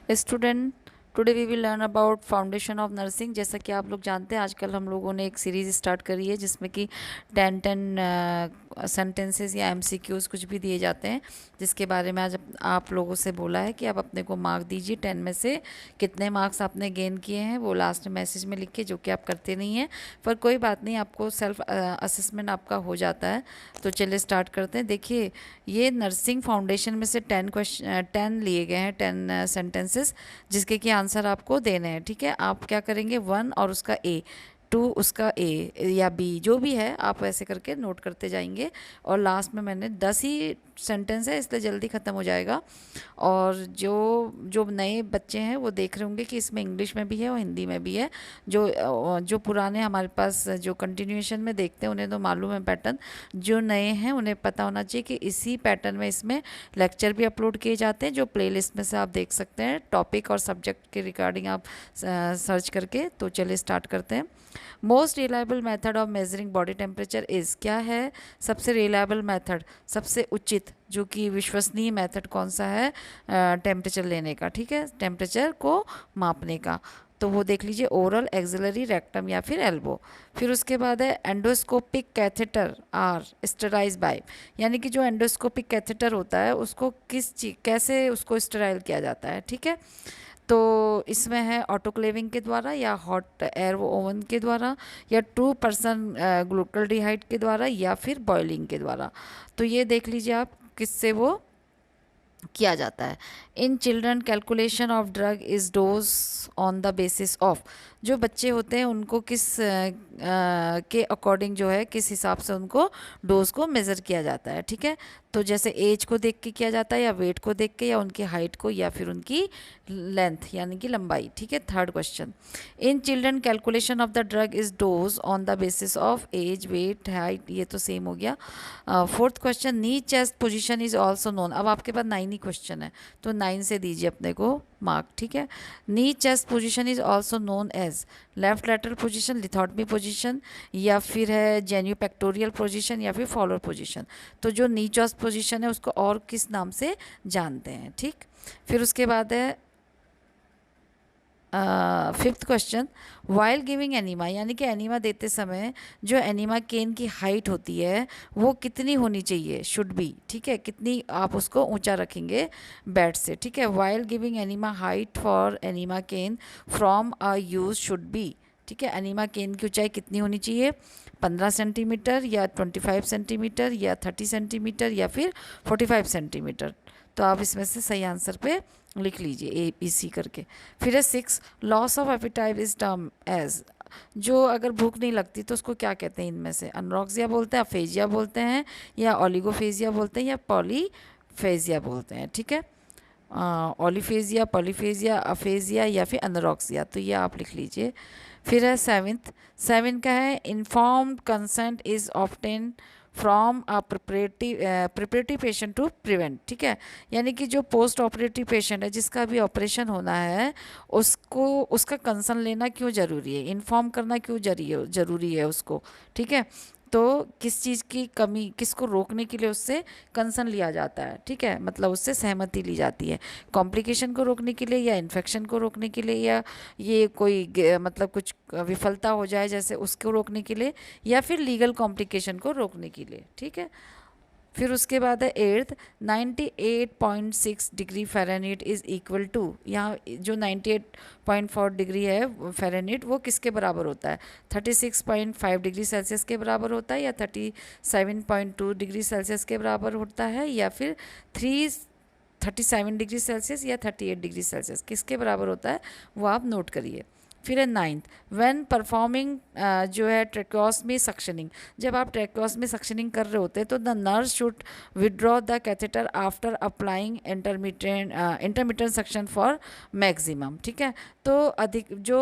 Student, today we will learn about foundation of nursing. जैसा कि आप लोग जानते हैं, आजकल हम लोगों ने एक सीरीज़ स्टार्ट करी है जिसमें कि 10 सेंटेंसेस या एमसीक्यूज़ कुछ भी दिए जाते हैं, जिसके बारे में आज आप लोगों से बोला है कि आप अपने को मार्क दीजिए। 10 में से कितने मार्क्स आपने गेन किए हैं वो लास्ट मैसेज में लिख के, जो कि आप करते नहीं हैं, पर कोई बात नहीं, आपको सेल्फ असेसमेंट आपका हो जाता है। तो चलिए स्टार्ट करते हैं। देखिए, ये नर्सिंग फाउंडेशन में से 10 लिए गए हैं, 10 सेंटेंसेस, जिसके कि आंसर आपको देने हैं। ठीक है, आप क्या करेंगे, 1 और उसका ए, 2 उसका ए या बी, जो भी है आप ऐसे करके नोट करते जाएंगे। और लास्ट में मैंने 10 ही सेंटेंस है, इसलिए जल्दी ख़त्म हो जाएगा। और जो जो नए बच्चे हैं वो देख रहे होंगे कि इसमें इंग्लिश में भी है और हिंदी में भी है। जो पुराने हमारे पास जो कंटिन्यूएशन में देखते हैं उन्हें तो मालूम है पैटर्न, जो नए हैं उन्हें पता होना चाहिए कि इसी पैटर्न में इसमें लेक्चर भी अपलोड किए जाते हैं, जो प्लेलिस्ट में से आप देख सकते हैं, टॉपिक और सब्जेक्ट के रिगार्डिंग आप सर्च करके। तो चलिए स्टार्ट करते हैं। Most reliable method of measuring body temperature is, क्या है सबसे रिलायबल मेथड, सबसे उचित जो कि विश्वसनीय मेथड कौन सा है टेम्परेचर लेने का। ठीक है, टेम्परेचर को मापने का, तो वो देख लीजिए, ओरल, एक्सिलरी, रेक्टम या फिर एल्बो। फिर उसके बाद है एंडोस्कोपिक कैथेटर आर स्टेराइज बाय, यानी कि जो एंडोस्कोपिक कैथेटर होता है उसको कैसे उसको स्टेराइल किया जाता है। ठीक है, तो इसमें है ऑटोक्लेविंग के द्वारा, या हॉट एयर ओवन के द्वारा, या 2% ग्लूकोल्डिहाइड के द्वारा, या फिर बॉइलिंग के द्वारा। तो ये देख लीजिए आप किससे वो किया जाता है। इन children calculation of drug is dose on the basis of, जो बच्चे होते हैं उनको के अकॉर्डिंग जो है, किस हिसाब से उनको डोज को मेज़र किया जाता है। ठीक है, तो जैसे एज को देख के किया जाता है, या वेट को देख के, या उनकी हाइट को, या फिर उनकी लेंथ यानी कि लंबाई। ठीक है, third question, in children calculation of the drug is dose on the basis of age, weight, height, ये तो सेम हो गया। Fourth question, knee chest position is also known. अब आपके पास 9 ही क्वेश्चन है, तो 9 से दीजिए अपने को मार्क। ठीक है, knee chest position is also known as left lateral position, lithotomy position, या फिर है जेन्यूपेक्टोरियल पोजिशन, या फिर फॉलोअर पोजिशन। तो जो नी चेस्ट पोजिशन है उसको और किस नाम से जानते हैं। ठीक, फिर उसके बाद है fifth question, while giving enema, यानी कि एनीमा देते समय जो एनीमा केन की हाइट होती है वो कितनी होनी चाहिए, शुड बी। ठीक है, कितनी आप उसको ऊंचा रखेंगे बेड से। ठीक है, while giving enema height for enema can from a use should be. ठीक है, एनीमा केन की ऊंचाई कितनी होनी चाहिए, 15 सेंटीमीटर, या 25 सेंटीमीटर, या 30 सेंटीमीटर, या फिर 45 सेंटीमीटर। तो आप इसमें से सही आंसर पे लिख लीजिए ए बी सी करके। फिर है 6, loss of appetite is term as, जो अगर भूख नहीं लगती तो उसको क्या कहते हैं, इनमें से अनोरेक्सिया बोलते हैं, अफेजिया बोलते हैं, या ओलिगोफेजिया बोलते हैं, या पॉलीफेजिया बोलते हैं। ठीक है, ओलिफेजिया, पॉलीफेजिया, अफेजिया, या फिर अनोरेक्सिया, तो ये आप लिख लीजिए। फिर है 7 का है, informed consent is obtain from a preparative patient to prevent. ठीक है, यानी कि जो पोस्ट ऑपरेटिव पेशेंट है जिसका भी ऑपरेशन होना है, उसको उसका कंसर्न लेना क्यों ज़रूरी है, इन्फॉर्म करना क्यों ज़रूरी है उसको। ठीक है, तो किस चीज़ की कमी, किसको रोकने के लिए उससे कंसर्न लिया जाता है। ठीक है, मतलब उससे सहमति ली जाती है, कॉम्प्लिकेशन को रोकने के लिए, या इन्फेक्शन को रोकने के लिए, या ये कोई मतलब कुछ विफलता हो जाए जैसे उसको रोकने के लिए, या फिर लीगल कॉम्प्लिकेशन को रोकने के लिए। ठीक है, फिर उसके बाद है 8th, 98.6 degree Fahrenheit is equal to, यहाँ जो 98.4 डिग्री है फ़ारेनहीट वो किसके बराबर होता है, 36.5 डिग्री सेल्सियस के बराबर होता है, या 37.2 डिग्री सेल्सियस के बराबर होता है, या फिर 37 डिग्री सेल्सियस, या 38 डिग्री सेल्सियस, किसके बराबर होता है वो आप नोट करिए। फिर है 9th, व्हेन परफॉर्मिंग जो है ट्रैकोस्मी सक्शनिंग, जब आप ट्रैकोस्मी सक्शनिंग कर रहे होते हैं तो the nurse should withdraw the catheter after applying intermittent suction for maximum. ठीक है, तो अधिक जो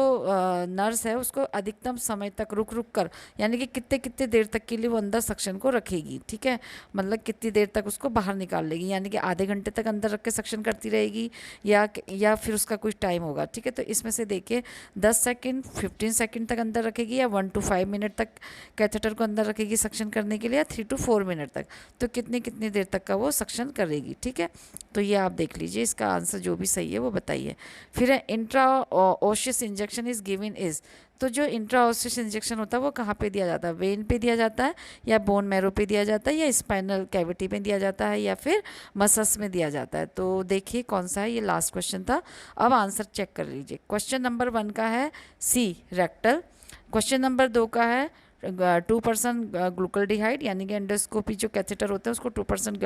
नर्स है उसको अधिकतम समय तक रुक रुक कर, यानी कि कितने कितने देर तक के लिए वो अंदर सक्शन को रखेगी। ठीक है, मतलब कितनी देर तक उसको बाहर निकाल लेगी, यानी कि आधे घंटे तक अंदर रख के सक्शन करती रहेगी, या फिर उसका कुछ टाइम होगा। ठीक है, तो इसमें से देखिए 10 10 सेकंड 15 सेकंड तक अंदर रखेगी, या 1 to 5 मिनट तक कैथेटर को अंदर रखेगी सक्शन करने के लिए, या 3 to 4 मिनट तक, तो कितनी देर तक का वो सक्शन करेगी। ठीक है, तो ये आप देख लीजिए, इसका आंसर जो भी सही है वो बताइए। फिर है intraosseous injection is given is, तो जो इंट्रा ओशियस इंजेक्शन होता है वो कहाँ पे दिया जाता है, वेन पे दिया जाता है, या बोन मैरो पे दिया जाता है, या स्पाइनल कैविटी में दिया जाता है, या फिर मसल्स में दिया जाता है। तो देखिए कौन सा है, ये लास्ट क्वेश्चन था। अब आंसर चेक कर लीजिए। क्वेश्चन नंबर 1 का है सी रेक्टल, क्वेश्चन नंबर 2 का है 2% ग्लूकोल्डिहाइड, यानी कि एंडोस्कोपी जो कैथेटर होता है उसको 2%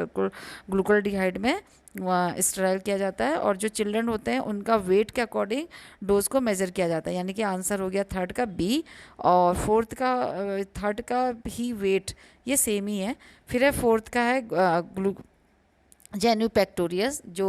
ग्लूकोल्डिहाइड में स्टेराइल किया जाता है, और जो चिल्ड्रन होते हैं उनका वेट के अकॉर्डिंग डोज को मेजर किया जाता है, यानी कि आंसर हो गया थर्ड का बी, और थर्ड का ही वेट ये सेम ही है। फिर है फोर्थ का है जेन्यूपेक्टोरियस, जो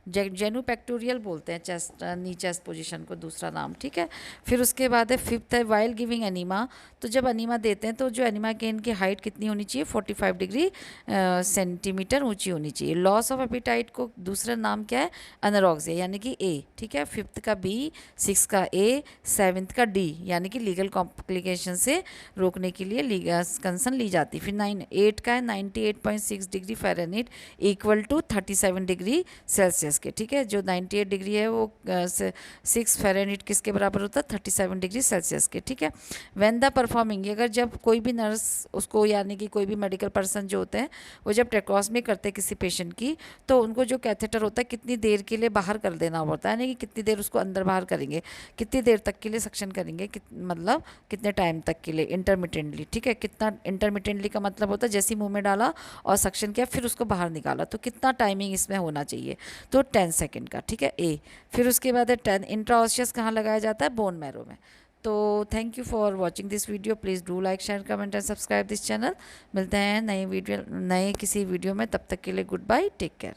जेन्यूपेक्टोरियल बोलते हैं चेस्ट नी चेस्ट पोजीशन को, दूसरा नाम। ठीक है, फिर उसके बाद है फिफ्थ है वाइल गिविंग एनीमा, तो जब एनीमा देते हैं तो जो एनीमा के इनकी हाइट कितनी होनी चाहिए, 45 डिग्री सेंटीमीटर ऊंची होनी चाहिए। लॉस ऑफ एपिटाइट को दूसरा नाम क्या है, अनोरेक्सिया, यानी कि ए। ठीक है, फिफ्थ का बी, सिक्स का ए, सेवन्थ का डी, यानी कि लीगल कॉम्प्लिकेशन से रोकने के लिए कंसर्न ली जाती। फिर 8 का है 98.6 degree Fahrenheit equal to 37 degree Celsius के। ठीक है, जो 98 डिग्री है वो 6 फ़ारेनहीट किसके बराबर होता है, 37 डिग्री सेल्सियस के। ठीक है, व्हेन द परफॉर्मिंग, अगर जब कोई भी नर्स उसको, यानी कि कोई भी मेडिकल पर्सन जो होते हैं वो जब ट्रेकोस्मी करते हैं किसी पेशेंट की, तो उनको जो कैथेटर होता है कितनी देर के लिए बाहर कर देना होता है, यानी कि कितनी देर उसको अंदर बाहर करेंगे, कितनी देर तक के लिए सक्शन करेंगे, मतलब कितने टाइम तक के लिए, इंटरमिटेंटली। ठीक है, कितना इंटरमिटेंटली का मतलब होता है जैसे ही मुंह में डाला और सक्शन किया फिर उसको बाहर निकाला, तो कितना टाइमिंग इसमें होना चाहिए, तो 10 सेकेंड का। ठीक है, ए। फिर उसके बाद है 10 इंट्राओशियस कहाँ लगाया जाता है, बोन मैरो में। तो thank you for watching this video, please do like share comment and subscribe this channel. मिलते हैं नए किसी वीडियो में, तब तक के लिए गुड बाय, टेक केयर।